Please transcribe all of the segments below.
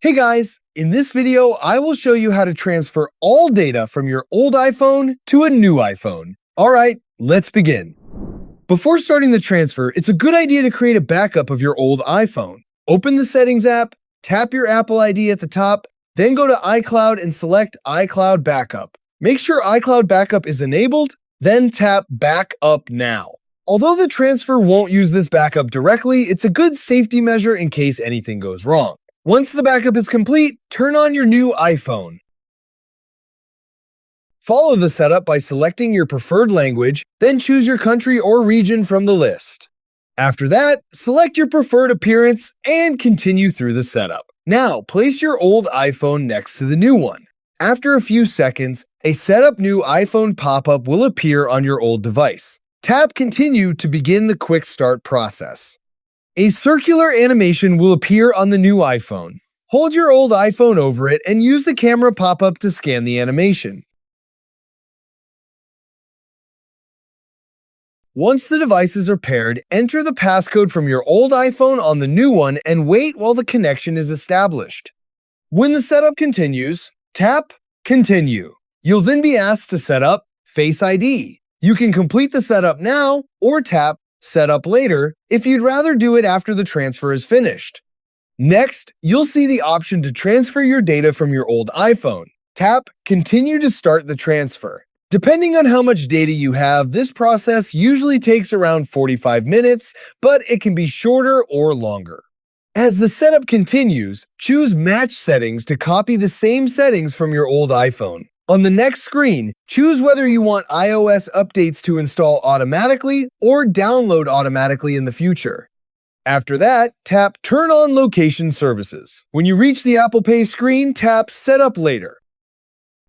Hey guys, in this video, I will show you how to transfer all data from your old iPhone to a new iPhone. All right, let's begin. Before starting the transfer, it's a good idea to create a backup of your old iPhone. Open the Settings app, tap your Apple ID at the top, then go to iCloud and select iCloud Backup. Make sure iCloud Backup is enabled, then tap Backup Now. Although the transfer won't use this backup directly, it's a good safety measure in case anything goes wrong. Once the backup is complete, turn on your new iPhone. Follow the setup by selecting your preferred language, then choose your country or region from the list. After that, select your preferred appearance and continue through the setup. Now, place your old iPhone next to the new one. After a few seconds, a Setup New iPhone pop-up will appear on your old device. Tap Continue to begin the quick start process. A circular animation will appear on the new iPhone. Hold your old iPhone over it and use the camera pop-up to scan the animation. Once the devices are paired, enter the passcode from your old iPhone on the new one and wait while the connection is established. When the setup continues, tap Continue. You'll then be asked to set up Face ID. You can complete the setup now or tap Setup Later if you'd rather do it after the transfer is finished. Next, you'll see the option to transfer your data from your old iPhone. Tap Continue to start the transfer. Depending on how much data you have, this process usually takes around 45 minutes, but it can be shorter or longer. As the setup continues, choose Match Settings to copy the same settings from your old iPhone. On the next screen, choose whether you want iOS updates to install automatically or download automatically in the future. After that, tap Turn on Location Services. When you reach the Apple Pay screen, tap Set Up Later.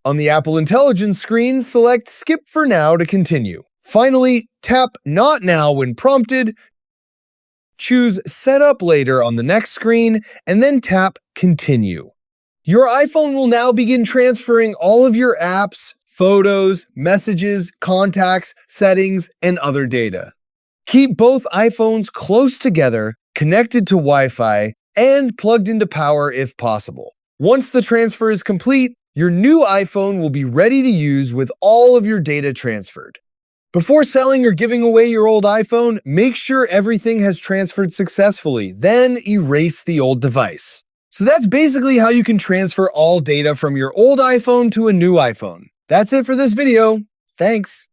On the Apple Intelligence screen, select Skip for Now to continue. Finally, tap Not Now when prompted. Choose Set Up Later on the next screen, and then tap Continue. Your iPhone will now begin transferring all of your apps, photos, messages, contacts, settings, and other data. Keep both iPhones close together, connected to Wi-Fi, and plugged into power if possible. Once the transfer is complete, your new iPhone will be ready to use with all of your data transferred. Before selling or giving away your old iPhone, make sure everything has transferred successfully, then erase the old device. So that's basically how you can transfer all data from your old iPhone to a new iPhone. That's it for this video. Thanks.